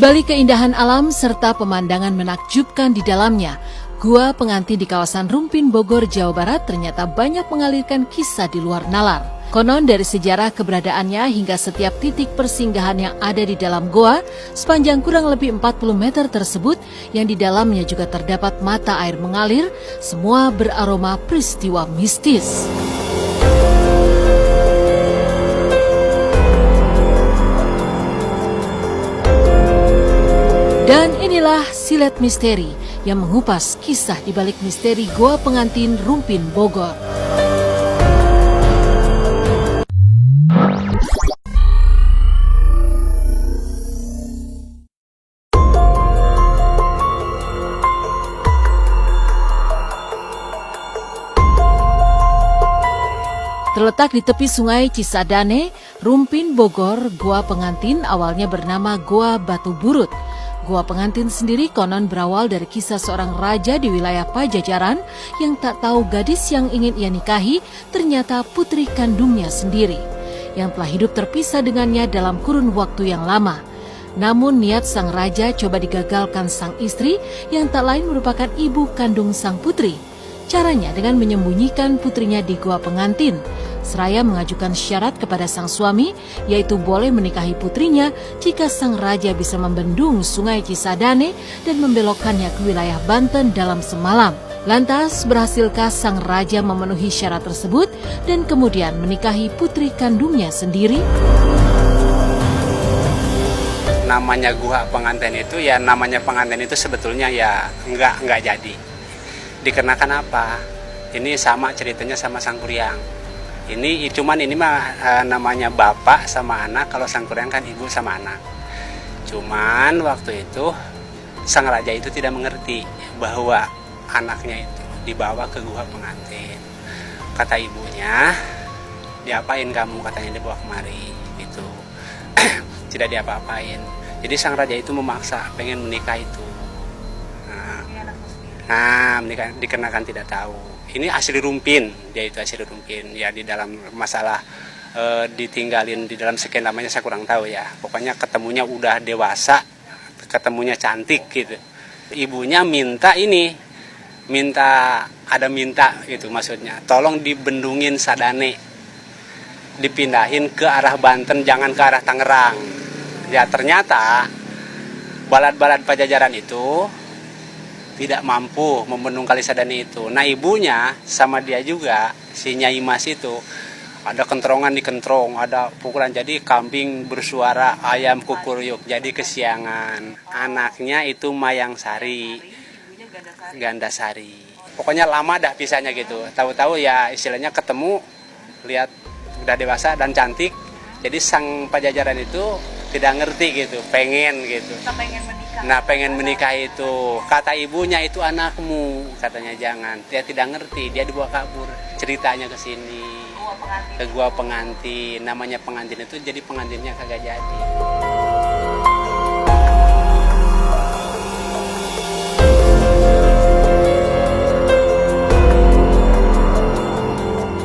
balik keindahan alam serta pemandangan menakjubkan di dalamnya, Gua Pengantin di kawasan Rumpin, Bogor, Jawa Barat ternyata banyak mengalirkan kisah di luar nalar. Konon dari sejarah keberadaannya hingga setiap titik persinggahan yang ada di dalam goa sepanjang kurang lebih 40 meter tersebut yang di dalamnya juga terdapat mata air mengalir, semua beraroma peristiwa mistis. Dan inilah Silet Misteri yang mengupas kisah di balik misteri Goa Pengantin Rumpin, Bogor. Terletak di tepi sungai Cisadane, Rumpin, Bogor, Goa Pengantin awalnya bernama Goa Batu Burut. Goa Pengantin sendiri konon berawal dari kisah seorang raja di wilayah Pajajaran yang tak tahu gadis yang ingin ia nikahi ternyata putri kandungnya sendiri, yang telah hidup terpisah dengannya dalam kurun waktu yang lama. Namun niat sang raja coba digagalkan sang istri yang tak lain merupakan ibu kandung sang putri. Caranya dengan menyembunyikan putrinya di Goa Pengantin, seraya mengajukan syarat kepada sang suami, yaitu boleh menikahi putrinya jika sang raja bisa membendung sungai Cisadane dan membelokkannya ke wilayah Banten dalam semalam. Lantas, berhasilkah sang raja memenuhi syarat tersebut dan kemudian menikahi putri kandungnya sendiri? Namanya Goa Pengantin itu ya, namanya pengantin itu sebetulnya ya enggak jadi. Dikarenakan apa? Ini sama ceritanya sama Sang Kuryang. Ini mah namanya bapak sama anak, kalau Sang Kuryang kan ibu sama anak. Cuman waktu itu sang raja itu tidak mengerti bahwa anaknya itu dibawa ke Goa Pengantin. Kata ibunya, diapain kamu, katanya dibawa kemari gitu. Tidak diapa-apain. Jadi sang raja itu memaksa pengen menikah itu. Menikah dikenakan tidak tahu. Ini asli Rumpin, dia itu asli Rumpin. Ya di dalam masalah ditinggalin di dalam sekian namanya saya kurang tahu ya. Pokoknya ketemunya udah dewasa, ketemunya cantik gitu. Ibunya minta gitu maksudnya. Tolong dibendungin Sadane, dipindahin ke arah Banten, jangan ke arah Tangerang. Ya ternyata balad-balad Pajajaran itu tidak mampu membendung Kali Sadane itu. Nah ibunya sama dia juga, si Nyai Mas itu, ada kentrongan di kentrong, ada pukulan, jadi kambing bersuara, ayam kukuryuk, jadi kesiangan. Anaknya itu Mayang Sari, Gandasari. Pokoknya lama dah pisahnya gitu. Tahu-tahu ya istilahnya ketemu, lihat udah dewasa dan cantik. Jadi sang Pajajaran itu tidak ngerti gitu, pengen gitu. Pengen menikah itu. Kata ibunya, itu anakmu, katanya jangan. Dia tidak ngerti, dia dibawa kabur. Ceritanya ke sini. Ke Goa Pengantin. Namanya pengantin itu jadi pengantinnya kagak jadi.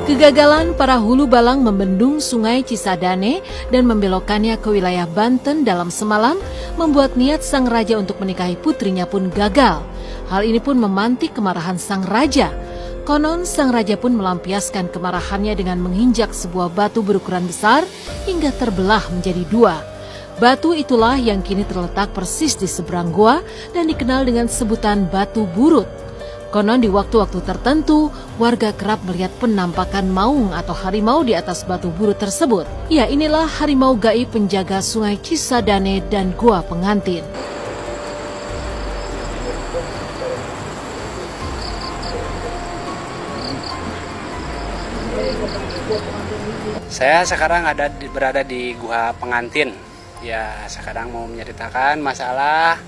Kegagalan para hulu balang membendung sungai Cisadane dan membelokkannya ke wilayah Banten dalam semalam membuat niat sang raja untuk menikahi putrinya pun gagal. Hal ini pun memantik kemarahan sang raja. Konon sang raja pun melampiaskan kemarahannya dengan menginjak sebuah batu berukuran besar hingga terbelah menjadi dua. Batu itulah yang kini terletak persis di seberang goa dan dikenal dengan sebutan Batu Burut. Konon di waktu-waktu tertentu, warga kerap melihat penampakan maung atau harimau di atas batu burut tersebut. Ya, inilah harimau gaib penjaga sungai Cisadane dan Goa Pengantin. Saya sekarang berada di Goa Pengantin. Ya, sekarang mau menceritakan masalah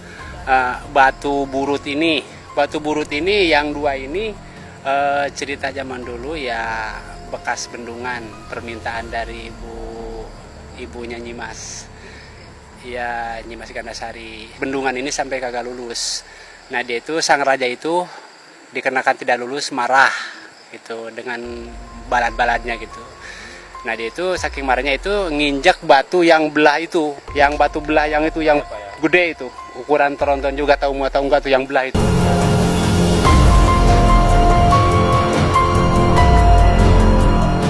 batu burut ini. Batu burut ini yang dua ini cerita zaman dulu ya, bekas bendungan, permintaan dari ibunya Nyimas. Ya, Nyimas Gandasari. Bendungan ini sampai kagak lulus. Nah, dia itu sang raja itu dikenakan tidak lulus, marah gitu dengan balad-baladnya gitu. Nah, dia itu saking marahnya itu nginjak batu yang belah itu, yang batu belah yang itu yang gede itu. Ukuran tronton juga, tahu nggak tuh yang belah itu.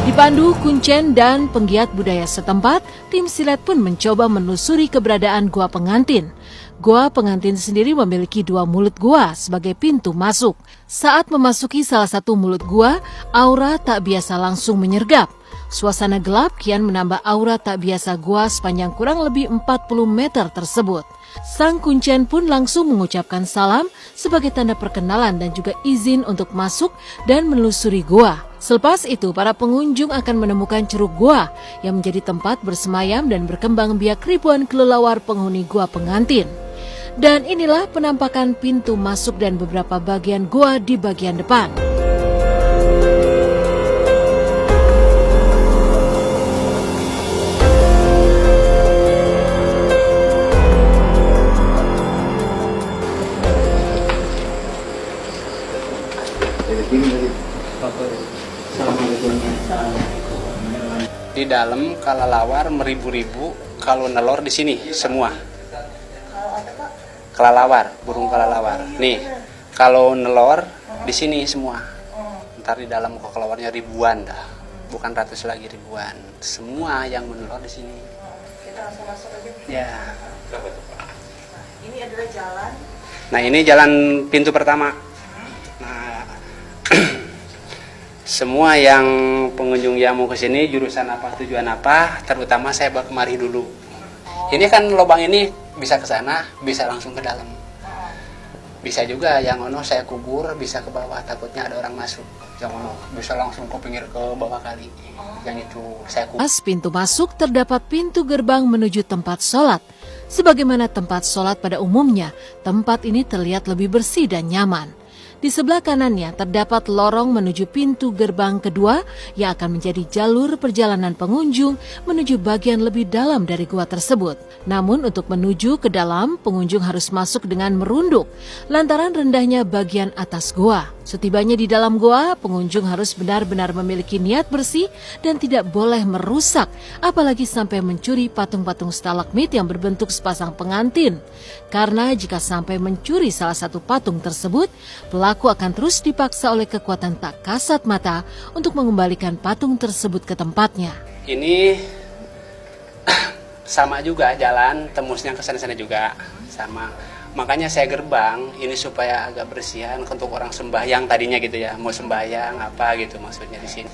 Dipandu Kuncen dan penggiat budaya setempat, tim silet pun mencoba menelusuri keberadaan Gua Pengantin. Gua Pengantin sendiri memiliki 2 mulut gua sebagai pintu masuk. Saat memasuki salah satu mulut gua, aura tak biasa langsung menyergap. Suasana gelap kian menambah aura tak biasa gua sepanjang kurang lebih 40 meter tersebut. Sang Kuncen pun langsung mengucapkan salam sebagai tanda perkenalan dan juga izin untuk masuk dan menelusuri gua. Selepas itu, para pengunjung akan menemukan ceruk gua yang menjadi tempat bersemayam dan berkembang biak ribuan kelelawar penghuni Gua Pengantin. Dan inilah penampakan pintu masuk dan beberapa bagian gua di bagian depan. Di dalam kelelawar meribu-ribu, kalau nelor di sini semua. Kelelawar, burung kelelawar. Nih, kalau nelor di sini semua. Ntar di dalam kok kelelawarnya ribuan dah. Bukan ratus lagi, ribuan. Semua yang menelor di sini. Kita langsung masuk aja. Ya. Ini adalah jalan. Nah, ini jalan pintu pertama. Nah, semua yang pengunjung yang mau ke sini jurusan apa, tujuan apa, terutama saya bawa kemari dulu. Ini kan lubang ini bisa ke sana, bisa langsung ke dalam. Bisa juga yang ono saya kubur, bisa ke bawah, takutnya ada orang masuk. Yang ono bisa langsung ke pinggir ke bawah kali. Yang itu saya kubur. Pas pintu masuk terdapat pintu gerbang menuju tempat sholat. Sebagaimana tempat sholat pada umumnya, tempat ini terlihat lebih bersih dan nyaman. Di sebelah kanannya terdapat lorong menuju pintu gerbang kedua yang akan menjadi jalur perjalanan pengunjung menuju bagian lebih dalam dari gua tersebut. Namun untuk menuju ke dalam, pengunjung harus masuk dengan merunduk lantaran rendahnya bagian atas gua. Setibanya di dalam gua, pengunjung harus benar-benar memiliki niat bersih dan tidak boleh merusak, apalagi sampai mencuri patung-patung stalagmit yang berbentuk sepasang pengantin. Karena jika sampai mencuri salah satu patung tersebut, pelaku akan terus dipaksa oleh kekuatan tak kasat mata untuk mengembalikan patung tersebut ke tempatnya. Ini sama juga jalan, tembusnya ke sana-sana juga sama. Makanya saya gerbang ini supaya agak bersihan untuk orang sembahyang tadinya gitu ya, mau sembahyang apa gitu maksudnya di sini.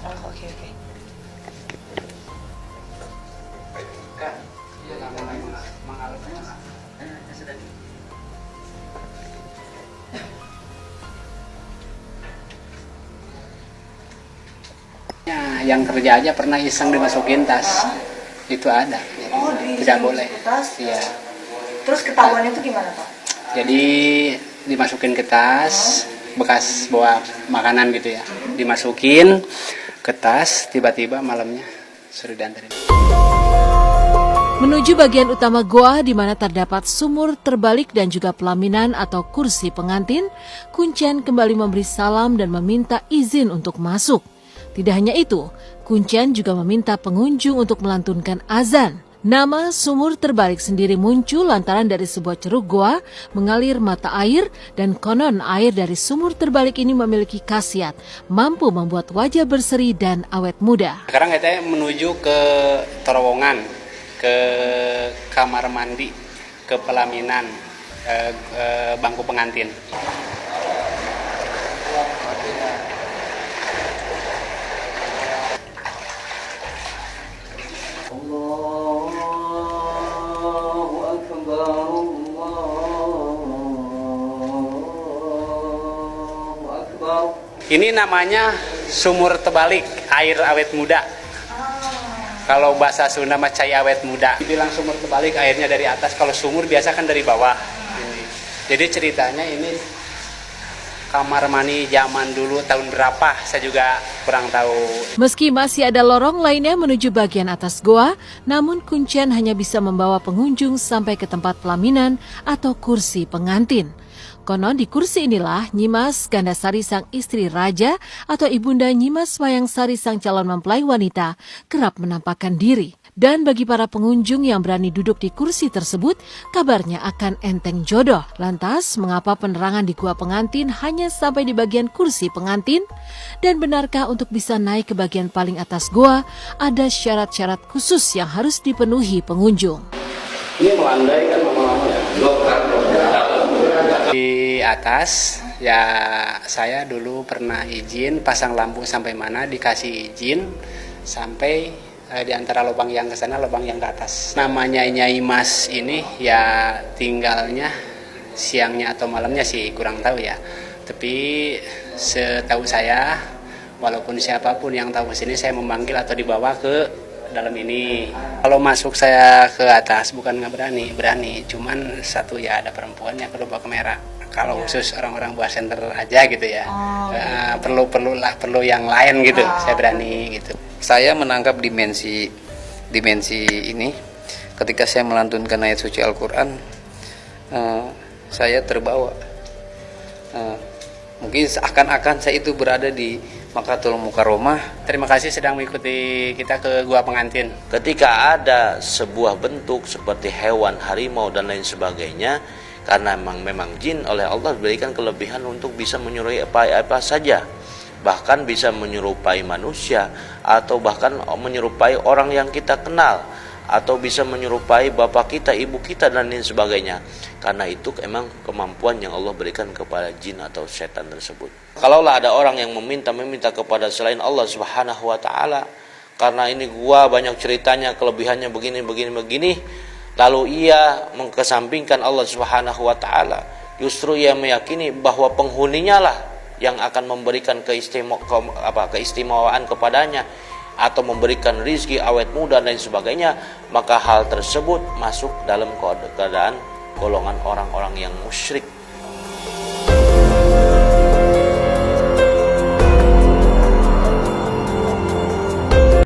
Oke. Yang kerja aja pernah iseng dimasukin tas, itu ada. Tidak boleh. Tas? Iya. Terus ketahuannya itu gimana, Pak? Jadi dimasukin ke tas bekas bawa makanan gitu ya, dimasukin ke tas, tiba-tiba malamnya suruh diantarin. Menuju bagian utama goa di mana terdapat sumur terbalik dan juga pelaminan atau kursi pengantin, Kuncen kembali memberi salam dan meminta izin untuk masuk. Tidak hanya itu, Kuncen juga meminta pengunjung untuk melantunkan azan. Nama sumur terbalik sendiri muncul lantaran dari sebuah ceruk goa mengalir mata air dan konon air dari sumur terbalik ini memiliki khasiat mampu membuat wajah berseri dan awet muda. Sekarang kita menuju ke terowongan, ke kamar mandi, ke pelaminan, bangku pengantin. Ini namanya sumur terbalik, air awet muda. Kalau bahasa Sunda mah cai awet muda. Dibilang sumur terbalik, airnya dari atas. Kalau sumur biasa kan dari bawah. Ini. Jadi ceritanya ini kamar mandi zaman dulu tahun berapa, saya juga kurang tahu. Meski masih ada lorong lainnya menuju bagian atas goa, namun Kuncen hanya bisa membawa pengunjung sampai ke tempat pelaminan atau kursi pengantin. Konon di kursi inilah Nyimas Gandasari sang istri raja atau ibunda Nyimas Wayangsari sang calon mempelai wanita kerap menampakkan diri. Dan bagi para pengunjung yang berani duduk di kursi tersebut, kabarnya akan enteng jodoh. Lantas, mengapa penerangan di Gua Pengantin hanya sampai di bagian kursi pengantin? Dan benarkah untuk bisa naik ke bagian paling atas gua, ada syarat-syarat khusus yang harus dipenuhi pengunjung? Ini melandai kan lama-lama ya. Di atas, ya saya dulu pernah izin pasang lampu sampai mana, dikasih izin sampai di antara lubang yang ke sana, lubang yang ke atas. Namanya Nyai Mas ini ya tinggalnya siangnya atau malamnya sih kurang tahu ya. Tapi setahu saya, walaupun siapapun yang tahu sini, saya memanggil atau dibawa ke dalam ini. Kalau masuk saya ke atas bukan nggak berani. Cuman satu ya ada perempuannya perlu bawa kamera. Kalau khusus orang-orang buah center aja gitu ya, perlu yang lain gitu. Saya berani gitu. Saya menangkap dimensi ini ketika saya melantunkan ayat suci Al-Quran. Saya terbawa. Mungkin seakan-akan saya itu berada di Makkatul Mukarramah. Terima kasih sedang mengikuti kita ke Gua Pengantin. Ketika ada sebuah bentuk seperti hewan, harimau dan lain sebagainya, karena memang jin oleh Allah diberikan kelebihan untuk bisa menyerupai apa saja, bahkan bisa menyerupai manusia, atau bahkan menyerupai orang yang kita kenal, atau bisa menyerupai bapak kita, ibu kita dan lain sebagainya. Karena itu emang kemampuan yang Allah berikan kepada jin atau setan tersebut. Kalaulah ada orang yang meminta kepada selain Allah Subhanahu wa taala, karena ini gua banyak ceritanya, kelebihannya begini, lalu ia mengkesampingkan Allah Subhanahu wa taala, justru ia meyakini bahwa penghuninya lah yang akan memberikan keistimewaan kepadanya, atau memberikan rizki awet muda dan sebagainya, maka hal tersebut masuk dalam keadaan golongan orang-orang yang musyrik.